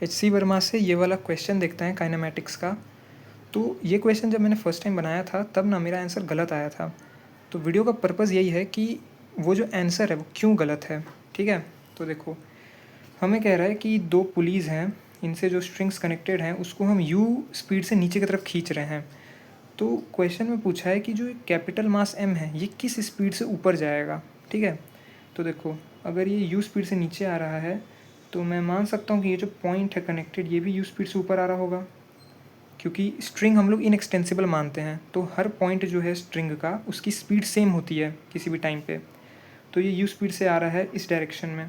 HC Verma से ये वाला क्वेश्चन देखते हैं काइनेमैटिक्स का। तो ये क्वेश्चन जब मैंने फर्स्ट टाइम बनाया था तब ना मेरा आंसर गलत आया था। तो वीडियो का पर्पज़ यही है कि वो जो आंसर है वो क्यों गलत है, ठीक है। तो देखो, हमें कह रहा है कि दो पुलीज़ हैं, इनसे जो स्ट्रिंग्स कनेक्टेड हैं उसको हम u स्पीड से नीचे की तरफ खींच रहे हैं। तो क्वेश्चन में पूछा है कि जो कैपिटल मास m है ये किस स्पीड से ऊपर जाएगा, ठीक है। तो देखो, अगर ये u स्पीड से नीचे आ रहा है तो मैं मान सकता हूँ कि ये जो पॉइंट है कनेक्टेड ये भी u स्पीड से ऊपर आ रहा होगा, क्योंकि स्ट्रिंग हम लोग इनएक्सटेंसिबल मानते हैं। तो हर पॉइंट जो है स्ट्रिंग का उसकी स्पीड सेम होती है किसी भी टाइम पे। तो ये u स्पीड से आ रहा है इस डायरेक्शन में,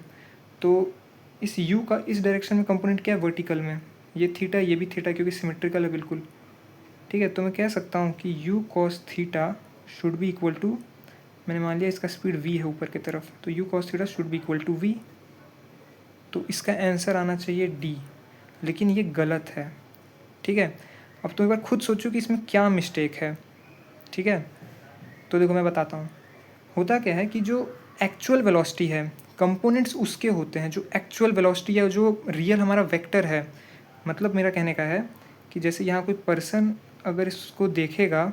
तो इस u का इस डायरेक्शन में कंपोनेंट क्या है, वर्टिकल में। ये थीटा, ये भी थीटा, क्योंकि सिमेट्रिकल है बिल्कुल, ठीक है। तो मैं कह सकता हूँ कि u cos theta should be equal to, मैंने मान लिया इसका स्पीड v है ऊपर की तरफ, तो u cos theta should be equal to v। तो इसका आंसर आना चाहिए d, लेकिन ये गलत है, ठीक है। अब तो एक बार खुद सोचो कि इसमें क्या मिस्टेक है, ठीक है। तो देखो मैं बताता हूँ, होता क्या है कि जो एक्चुअल वेलोसिटी है, कंपोनेंट्स उसके होते हैं जो एक्चुअल वेलोसिटी या जो रियल हमारा वेक्टर है। मतलब मेरा कहने का है कि जैसे यहाँ कोई पर्सन अगर इसको देखेगा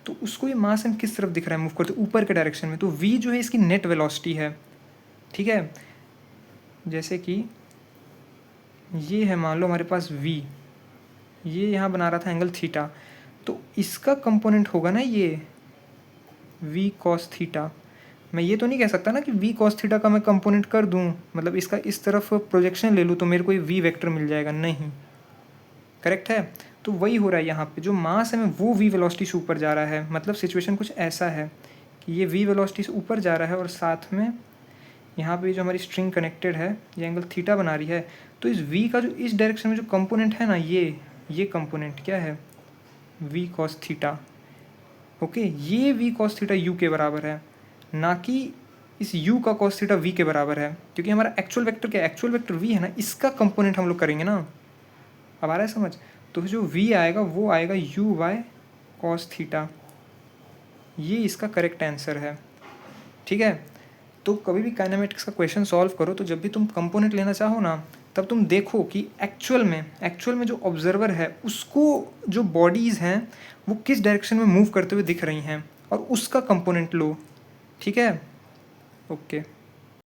तो उसको ये मास एम किस तरफ दिख रहा है, मूव करते ऊपर के डायरेक्शन में, तो v जो है इसकी नेट वेलोसिटी है, ठीक है। जैसे कि ये है, मान लो हमारे पास v, ये यहाँ बना रहा था एंगल थीटा, तो इसका कंपोनेंट होगा ना ये v cos थीटा। मैं ये तो नहीं कह सकता ना कि v cos थीटा का मैं कंपोनेंट कर दूँ, मतलब इसका इस तरफ प्रोजेक्शन ले लूँ तो मेरे को ये v वेक्टर मिल जाएगा, नहीं, करेक्ट है। तो वही हो रहा है यहाँ पे, जो मास है वो v वेलोसिटी से ऊपर जा रहा है। मतलब सिचुएशन कुछ ऐसा है कि ये v वेलोसिटी से ऊपर जा रहा है और साथ में यहाँ पे जो हमारी स्ट्रिंग कनेक्टेड है ये एंगल थीटा बना रही है। तो इस v का जो इस डायरेक्शन में जो कंपोनेंट है ना, ये कंपोनेंट क्या है, v cos थीटा, ओके। ये v cos थीटा u के बराबर है, ना कि इस u का cos थीटा v के बराबर है, क्योंकि हमारा एक्चुअल वेक्टर क्या है, एक्चुअल वेक्टर v है ना, इसका कंपोनेंट हम लोग करेंगे ना। अब आ रहा है समझ। तो जो v आएगा वो आएगा u बाय cos थीटा, ये इसका करेक्ट आंसर है, ठीक है। तो कभी भी काइनेमेटिक्स का क्वेश्चन सॉल्व करो तो जब भी तुम कंपोनेंट लेना चाहो ना, तब तुम देखो कि एक्चुअल में जो ऑब्जर्वर है उसको जो बॉडीज़ हैं वो किस डायरेक्शन में मूव करते हुए दिख रही हैं और उसका कंपोनेंट लो, ठीक है। ओके।